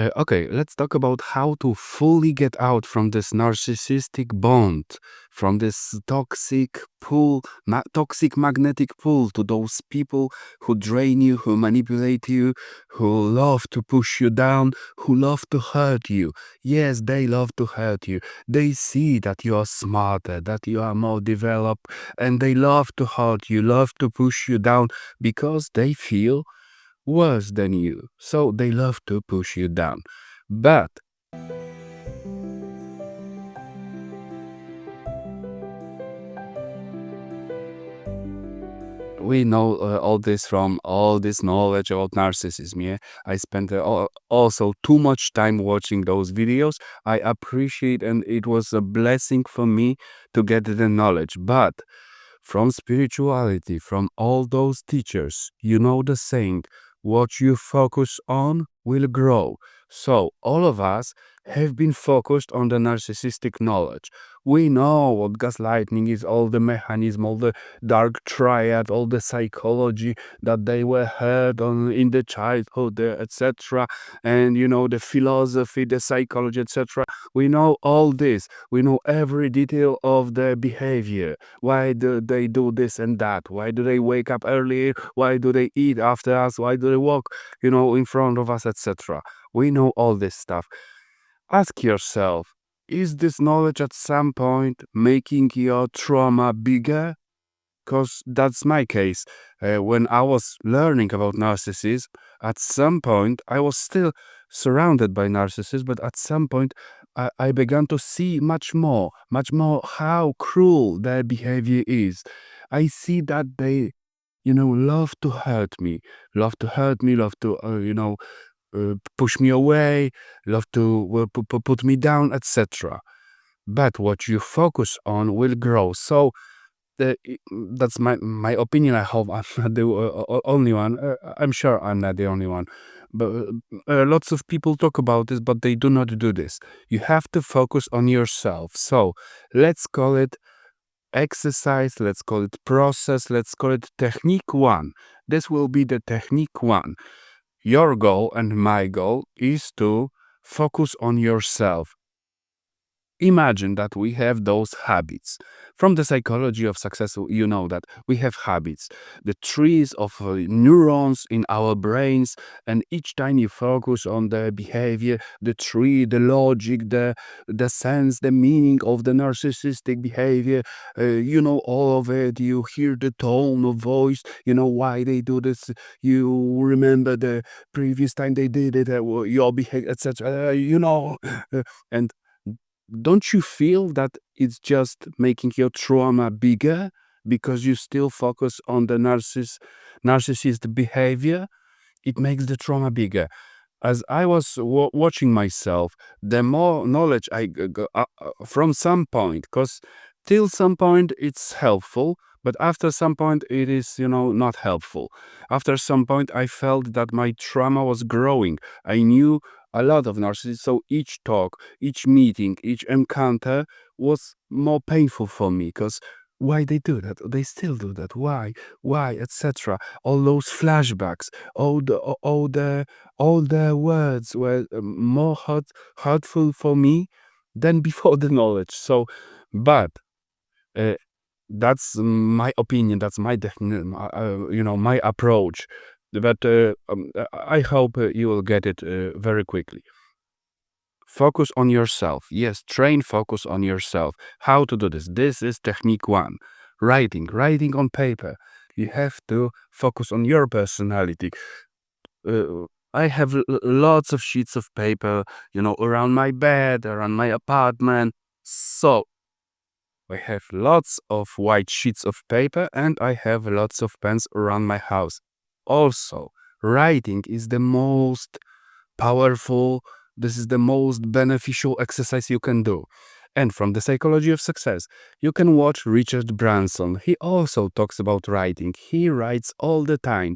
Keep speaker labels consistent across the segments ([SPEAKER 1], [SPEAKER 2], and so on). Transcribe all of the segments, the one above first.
[SPEAKER 1] Okay, let's talk about how to fully get out from this narcissistic bond, from this toxic magnetic pull to those people who drain you, who manipulate you, who love to push you down, who love to hurt you. Yes, they love to hurt you. They see that you are smarter, that you are more developed, and they love to hurt you, love to push you down because they feel worse than you. So they love to push you down. But we know all this from all this knowledge about narcissism. Yeah, I spent also too much time watching those videos. I appreciate, and it was a blessing for me to get the knowledge. But from spirituality, from all those teachers, you know the saying, what you focus on will grow. So all of us have been focused on the narcissistic knowledge. We know what gaslighting is, all the mechanism, all the dark triad, all the psychology that they were heard on in the childhood, etc. And you know the philosophy, the psychology, etc. We know all this. We know every detail of their behavior. Why do they do this and that? Why do they wake up early? Why do they eat after us? Why do they walk, in front of us, etc.? We know all this stuff. Ask yourself, is this knowledge at some point making your trauma bigger? Because that's my case. When I was learning about narcissism, at some point I was still surrounded by narcissists, but at some point I began to see much more how cruel their behavior is. I see that they, love to hurt me, love to, push me away, love to put me down, etc. But what you focus on will grow. So that's my opinion. I hope I'm not the only one. I'm sure I'm not the only one. But lots of people talk about this, but they do not do this. You have to focus on yourself. So let's call it exercise, let's call it process, let's call it technique one. This will be the technique one. Your goal and my goal is to focus on yourself. Imagine that we have those habits. From the psychology of success, you know that we have habits, the trees of neurons in our brains, and each time you focus on the behavior, the tree, the logic, the sense, the meaning of the narcissistic behavior, you know all of it. You hear the tone of voice, you know why they do this. You remember the previous time they did it, your behavior, etc. And don't you feel that it's just making your trauma bigger because you still focus on the narcissist behavior? It makes the trauma bigger. As I was watching myself, the more knowledge I got from some point, because till some point it's helpful, but after some point it is, not helpful. After some point, I felt that my trauma was growing. I knew a lot of narcissists, so each talk, each meeting, each encounter was more painful for me because why they do that? They still do that. Why, etc. All those flashbacks, all the words were more hurtful for me than before the knowledge. So, but uh, that's my opinion. That's my my approach. But I hope you will get it very quickly. Focus on yourself. Yes, train focus on yourself. How to do this? This is technique one. Writing on paper. You have to focus on your personality. I have lots of sheets of paper, around my bed, around my apartment. So I have lots of white sheets of paper and I have lots of pens around my house. Also, writing is the most powerful, this is the most beneficial exercise you can do. And from the psychology of success, you can watch Richard Branson. He also talks about writing. He writes all the time.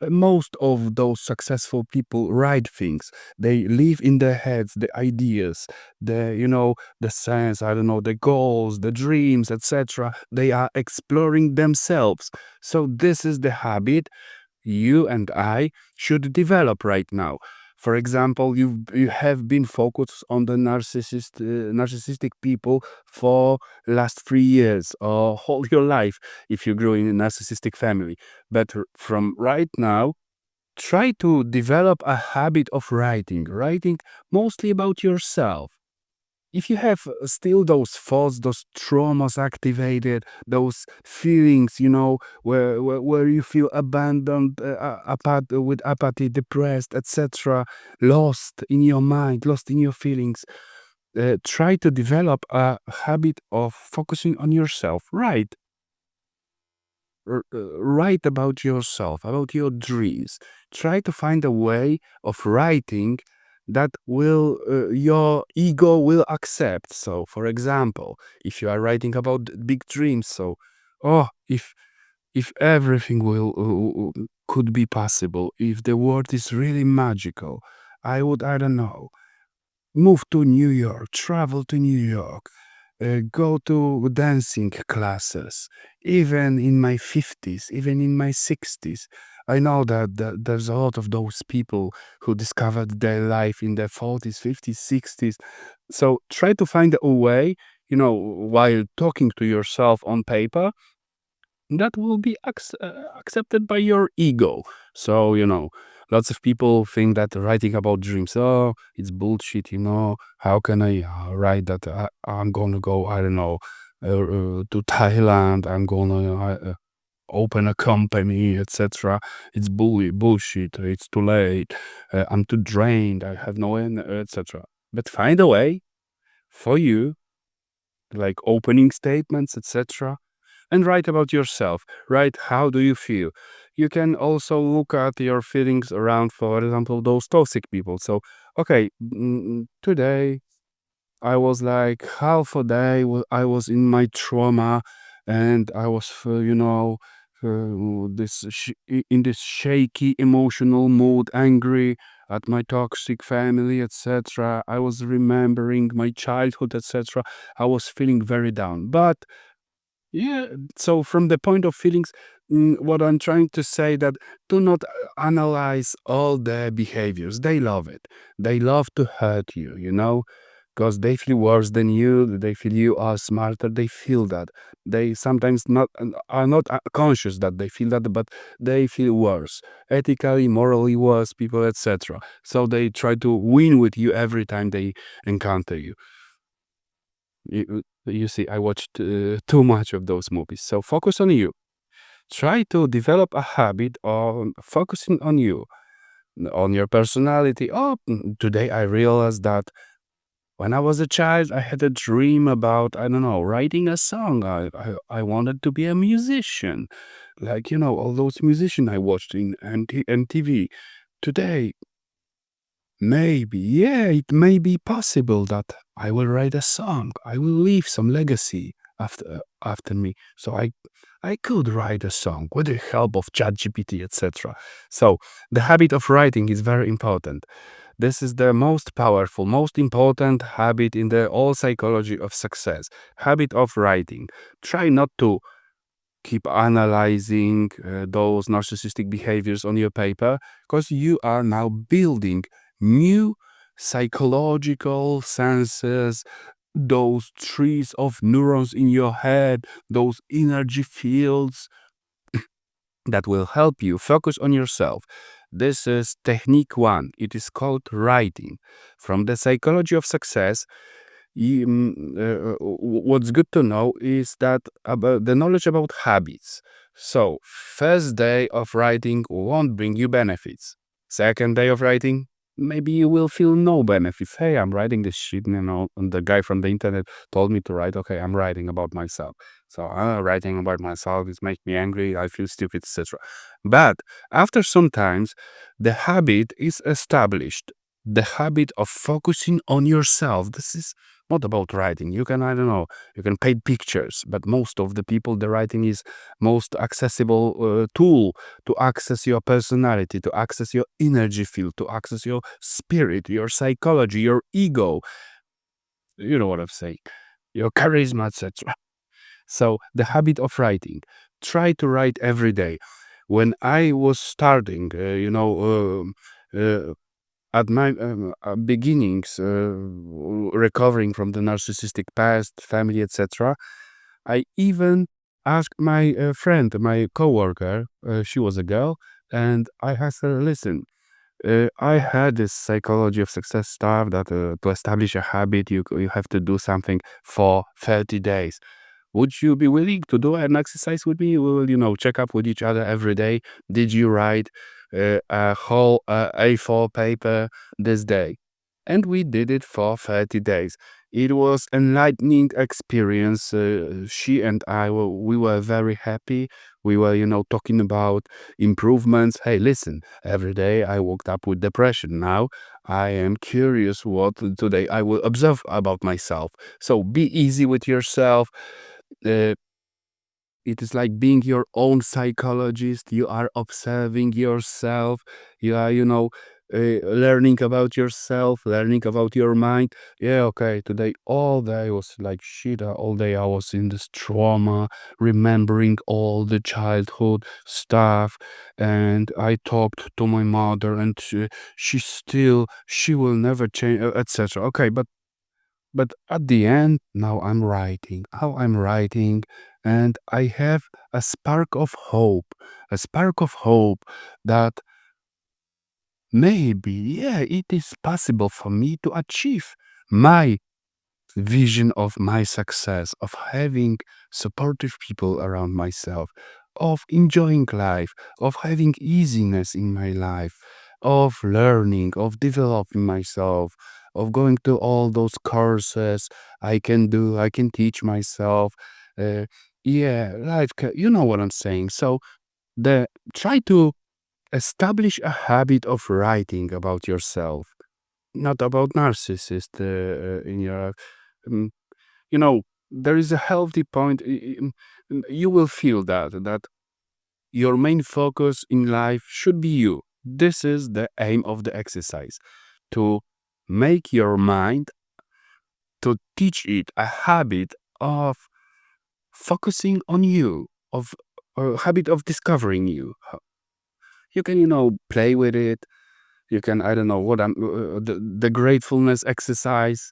[SPEAKER 1] Most of those successful people write things. They live in their heads, the ideas, the sense, I don't know, the goals, the dreams, etc. They are exploring themselves. So this is the habit you and I should develop right now. For example, you have been focused on the narcissistic people for last 3 years or whole your life if you grew in a narcissistic family. But from right now, try to develop a habit of writing mostly about yourself. If you have still those thoughts, those traumas activated, those feelings, where you feel abandoned, with apathy, depressed, etc., lost in your mind, lost in your feelings, try to develop a habit of focusing on yourself. Write about yourself, about your dreams. Try to find a way of writing that will your ego will accept. So, for example, if you are writing about big dreams, so oh, if everything will could be possible, if the world is really magical, I don't know, move to New York, travel to New York, go to dancing classes, even in my 50s, even in my 60s. I know that there's a lot of those people who discovered their life in their 40s, 50s, 60s. So try to find a way, while talking to yourself on paper, that will be accepted by your ego. So, lots of people think that writing about dreams, oh, it's bullshit, how can I write that I'm gonna go, I don't know, to Thailand, I'm gonna open a company, etc. It's bullshit, it's too late, I'm too drained, I have no energy, etc. But find a way for you, like opening statements, etc., and write about yourself. Write how do you feel. You can also look at your feelings around, for example, those toxic people. So, okay, today I was like half a day. I was in my trauma, and I was, in this shaky emotional mood, angry at my toxic family, etc. I was remembering my childhood, etc. I was feeling very down, but yeah, so from the point of feelings, what I'm trying to say that do not analyze all their behaviors. They love it. They love to hurt you, because they feel worse than you. They feel you are smarter. They feel that. They sometimes not are not conscious that they feel that, but they feel worse, ethically, morally worse people, etc. So they try to win with you every time they encounter you. You see, I watched too much of those movies. So focus on you. Try to develop a habit on focusing on you, on your personality. Oh, today I realized that when I was a child, I had a dream about, I don't know, writing a song. I wanted to be a musician. Like, all those musicians I watched in TV. Today, maybe, yeah, it may be possible that I will write a song. I will leave some legacy after me. So I could write a song with the help of ChatGPT, etc. So the habit of writing is very important. This is the most powerful, most important habit in the all psychology of success. Habit of writing. Try not to keep analyzing those narcissistic behaviors on your paper, because you are now building new psychological senses, those trees of neurons in your head, those energy fields that will help you focus on yourself. This is technique one. It is called writing. From the psychology of success, what's good to know is that about the knowledge about habits. So, first day of writing won't bring you benefits. Second day of writing, maybe you will feel no benefits. Hey, I'm writing this shit, and the guy from the internet told me to write. Okay, I'm writing about myself. So, writing about myself is make me angry. I feel stupid, etc. But after some times, the habit is established. The habit of focusing on yourself. This is not about writing. You can, I don't know, you can paint pictures, but most of the people, the writing is most accessible tool to access your personality, to access your energy field, to access your spirit, your psychology, your ego. You know what I'm saying? Your charisma, etc. So the habit of writing. Try to write every day. When I was starting, uh, at my beginnings, recovering from the narcissistic past, family, etc., I even asked my friend, my coworker, she was a girl, and I asked her, listen, I had this psychology of success stuff that to establish a habit, you have to do something for 30 days. Would you be willing to do an exercise with me? We will, check up with each other every day. Did you write a whole A4 paper this day? And we did it for 30 days. It was enlightening experience. She and I, we were very happy. We were, talking about improvements. Hey, listen, every day I woke up with depression. Now I am curious what today I will observe about myself. So be easy with yourself. uh, it is like being your own psychologist. You are observing yourself. You are, learning about yourself, learning about your mind. Yeah, okay, today all day was like shit. All day I was in this trauma, remembering all the childhood stuff. And I talked to my mother, and she will never change, etc. Okay, but at the end, now I'm writing, how I'm writing, and I have a spark of hope that maybe, yeah, it is possible for me to achieve my vision of my success, of having supportive people around myself, of enjoying life, of having easiness in my life, of learning, of developing myself, of going to all those courses I can teach myself. Uh, yeah, you know what I'm saying. So the try to establish a habit of writing about yourself, not about narcissist in your um, you know, there is a healthy point. You will feel that your main focus in life should be you. This is the aim of the exercise, to make your mind, to teach it a habit of focusing on you, of a habit of discovering you. You can, play with it. You can, I don't know what the gratefulness exercise.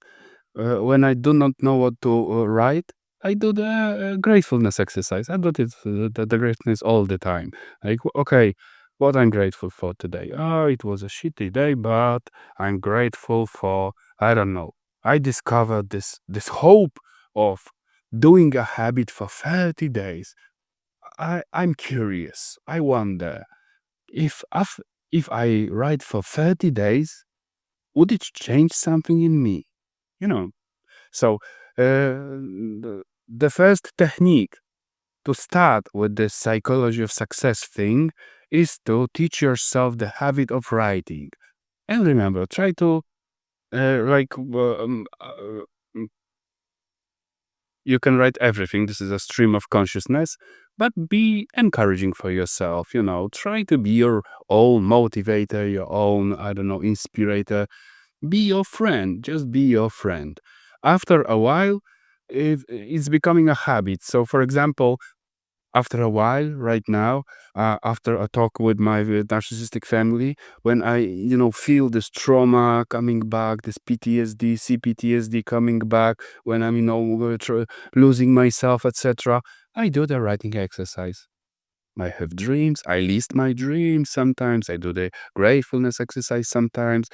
[SPEAKER 1] When I do not know what to write, I do the gratefulness exercise. I do it, the gratefulness all the time. Like, okay, what I'm grateful for today. Oh, it was a shitty day, but I'm grateful for, I don't know. I discovered this hope of doing a habit for 30 days. I'm curious. I wonder if if I write for 30 days, would it change something in me? You know, so the first technique to start with the psychology of success thing is to teach yourself the habit of writing. And remember, try to mm, you can write everything. This is a stream of consciousness, but be encouraging for yourself. Try to be your own motivator, your own, I don't know, inspirator. Be your friend. Just be your friend. After a while, it's becoming a habit. So, for example, after a while, right now, after a talk with my narcissistic family, when I, feel this trauma coming back, this PTSD, CPTSD coming back, when I'm, losing myself, etc., I do the writing exercise. I have dreams. I list my dreams sometimes. I do the gratefulness exercise sometimes.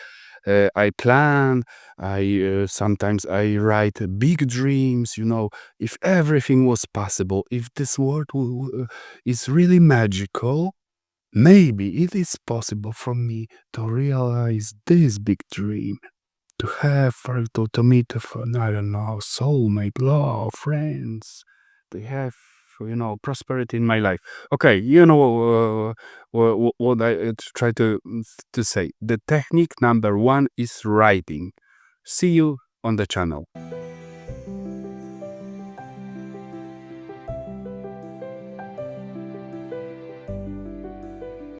[SPEAKER 1] I plan. I sometimes I write big dreams. If everything was possible, if this world is really magical, maybe it is possible for me to realize this big dream, to have to meet I don't know, soulmate, love, friends, to have prosperity in my life. Okay, what I try to say. The technique number one is writing. See you on the channel.